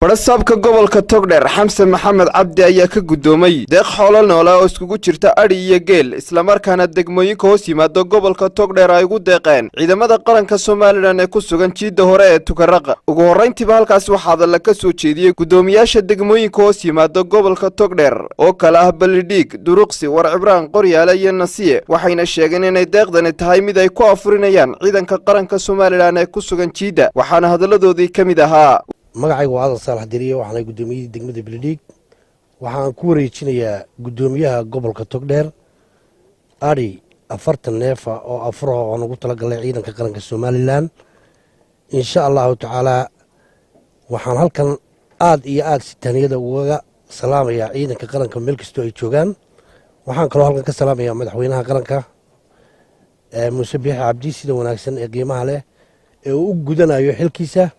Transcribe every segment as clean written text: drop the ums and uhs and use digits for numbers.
Badhasaabka Gobalka Togdheer Xamse Maxamed Cabdi ayaa ka gudoomay deeq xoolo noola oo iskugu jirta ari iyo geel isla markaana degmooyinka hoos yimaado gobolka Togdheer ay ugu deeqeen ciidamada qaranka Soomaaliland ee ku sugan jiida hore ee Tukaraqa. Ugu horeyntiiba halkaas waxaa la ka soo jeediyay Gudomiyasha degmooyinka hoos yimaado gobolka Togdheer oo kala ah Balidhiig, Duruqsi, Warcibraan, Qoryaale iyo Nasiye, waxayna sheegeen inay deeqdani tahay mid ay ku afurinayaan ciidanka qaranka Soomaaliland ee ku sugan jiida, waxaana hadaladoodii kamid ahaa magacaygu waa Saalax Diriye waxaan gudoomiyay degmada Balidhiig waxaan ku wareejinayaa gudoomiyaha gobolka Togdheer ari 40 neef oo afro oo nagu tala galay ciidanka qaranka Soomaaliland insha Allah taala waxaan halkan aad iyo aad sitaniyada uga salaamayaa ciidanka qaranka meel kasto ay joogaan waxaan kaloo halkan ka salaamayaa madaxweynaha qaranka Muuse Biixi Cabdi sida wanaagsan ee qiimaha leh ee uu gudanayo xilkiisa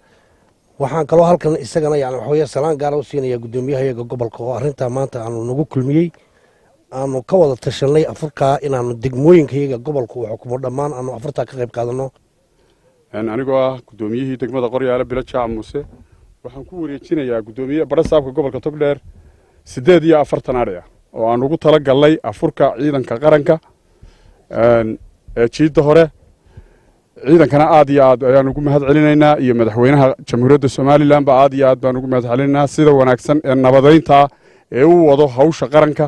waxaan kaloo halkan isagana waxooyaa salaan gaar ah u siinaya gudoomiyaha gobolka oo arinta maanta aanu nagu kulmiyay aanu ka wada tashanay Afrika inaanu degmooyinka gobolka oo xukumo dhamaan aanu Afrika ka qayb qaadano anigoo ah gudoomiyihii degmada Qoryaale Bilaja Muuse waxaan ku wareejinayaa gudoomiyaha Badhasaabka gobolka Togdheer 48 ari oo aan ugu tala galay Afrika ciidanka qaranka ee jiida hore ciidankana aad iyo aad ayaan ugu mahad celinaynaa iyo madaxweynaha jamhuuriyadda Soomaaliland aad iyo aad baan ugu mahad celinaynaa sida wanaagsan ee nabadeynta ee uu wado hawsha qaranka.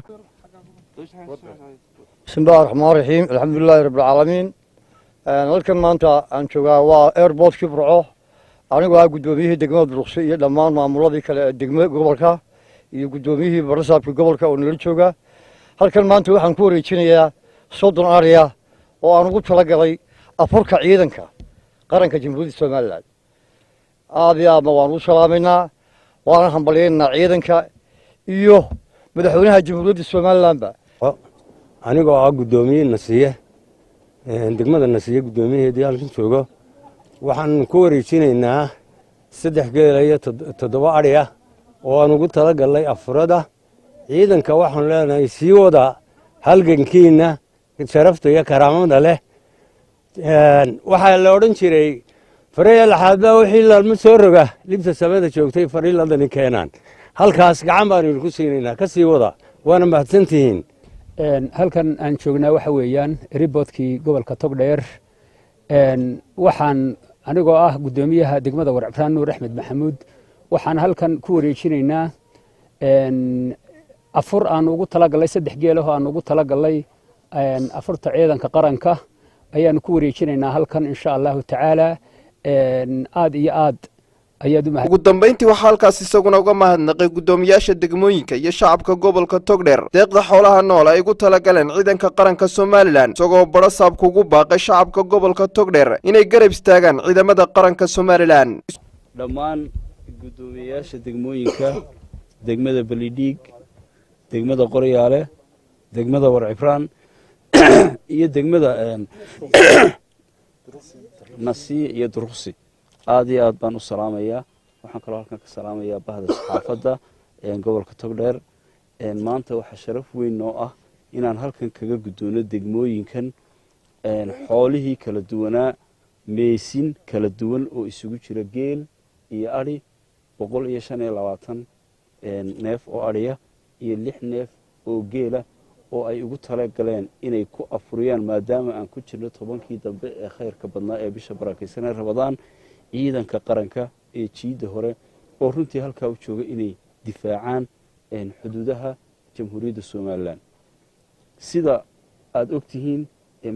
Bismillahir Rahmaanir Rahiim, alxamdulillaahi rabbil caalamiin. Halkan maanta aan joogaa waa airport Burco anigoo ah gudoomiyihii degmada Duruqsi iyo dhammaan maamuladii kale ee degmada gobolka iyo gudoomiyihii Badhasaabka gobolka oo nala jooga halkan maanta waxaan ku wareejinayaa 30 ari oo aan ugu tala galay Afrika ciidanka qaranka jamhuuriyadda Soomaaliland aad iyo aad waan u salaameynaa waan hambalyeynaa ciidanka iyo madaxweynaha jamhuuriyadda Soomaaliland anigoo ah gudoomiye Nasiye degmada Nasiye gudoomiyaheedii halkan joogo waxaan ku wareejinaynaa 3 geel iyo 7 ari oo aan ugu tala galay Afrika ciidanka waxaan leenahay sii wada halgankiina sharafta iyo karaamada leh waxaa la oran jiray fareel xaadba wixii laalma soo roga libta samada joogtay fariiladani keenan halkaas gacan baan ku siinayna ka sii wada waana mahadsantihiin halkan aan joognaa waxa weeyaan riboodkii gobolka Togdheer waxaan anigoo ah gudoomiyaha degmada Warcibraan Nuur Axmed Maxamuud waxaan halkan ku wareejinaynaa afur aan ugu tala galay 3 geel oo aan ugu tala galay afurta ciidanka qaranka ayaan ku wareejinaynaa halkan insha Allah taala aad iyo aad ugu dambeyntii waxa halkaas isaguna uga mahadnaqay gudoomiyaasha degmooyinka iyo shacabka gobolka Togdheer deeqda xoolaha nool ay ugu tala galeen ciidanka qaranka Soomaaliland isagoo Badhasaabka ugu baaqay shacabka gobolka Togdheer inay garab istaagaan ciidamada qaranka Soomaaliland dhammaan gudoomiyaasha degmooyinka degmada Balidhiig degmada Qoryaale degmada Warcibraan iyo degmada Nasiye iyo Duruqsi aad iyo aad baan u salaamayaa waxaan kaloo halkan ka salaamayaa bahda saxaafadda gobolka Togdheer maanta waxa sharaf weyn noo ah inaan halkan kaga gudoono degmooyinkan xoolihii kala duwanaa meesin kala duwan oo isugu jira geel iyo ari 125 neef oo ariya iyo 6 neef oo geela oo ay ugu tala galeen inay ku afuriyaan maadaama aan ku jirno 10kii dambe ee khayrka badnaa ee bisha barakeysan Ramadaan ciidanka qaranka ee jiida hore oo runtii halka u jooga inay difaacaan xuduudaha jamhuuriyadda Soomaaliland sida aad ogtihiin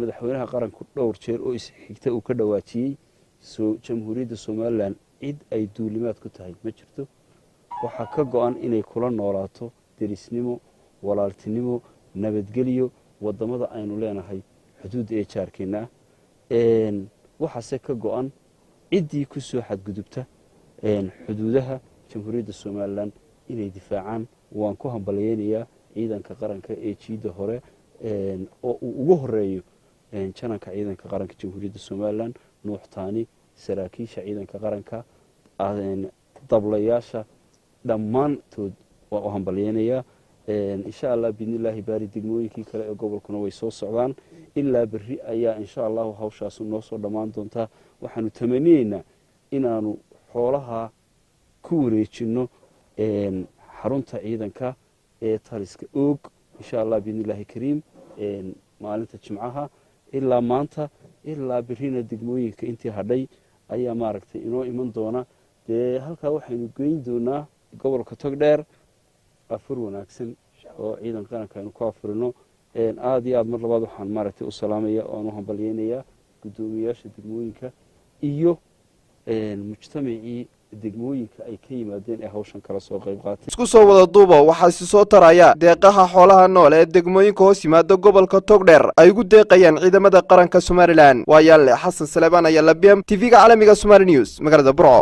madaxweynaha qaranku dhowr jeer oo isxigta uu ka dhawaajiyay jamhuuriyadda Soomaaliland cid ay duulimaad ku tahay ma jirto waxa ka go'an inay kula noolaato derisnimo walaaltinimo nabadgeliyo wadamada aynu leenahay xuduud ee jaarkeena waxa se ka go'an ciddii ku soo xadgudubta xuduudaha jamhuuriyadda Soomaaliland inay difaacaan waan ku hambalyeeynaa ciidanka qaranka ee jiida hore oo uu ugu horeeyo jananka ciidanka qaranka jamhuuriyadda Soomaaliland nuuxtaani saraakiisha ciidanka qaranka dablayaasha dhammaantood waa u hambalyeeynaa insha Allah biidnillaahi baari degmooyinkii kale ee gobolkuna way soo socdaan ilaa berri ayaa insha Allah hawshaas noo soo dhamaan doonta waxaanu tamaniyeynaa inaanu xoolaha ku wareejino xarunta ciidanka ee taliska oog insha allah biidnillaahi kariim maalinta jimcaha ilaa maanta ilaa birina degmooyinka intii hadhay ayaa maaragtay inoo iman doona dee halkaa waxaynu geyn doonaa gobolka Togdheer afur wanaagsan oo ciidan qaranka aynu ku afurino aad iyo aad mar labaad waxaan maaragtay u salaamaya oo aan hambalyeynaya Gudomiyasha degmooyinka iyo mujtamacii degmooyinka ay ka yimaadeen ee hawshan kala soo qayb qaatay isku soo wada duuba waxaa si soo taraya deeqaha xoolaha nool ee degmooyinka hoos yimaada gobolka Togdheer ay ugu deeqayaan ciidamada qaranka Somaliland waa Ayaanle Xasan Salebaan ayaa la BM TV-ga caalamiga Somali News magaalada Burco.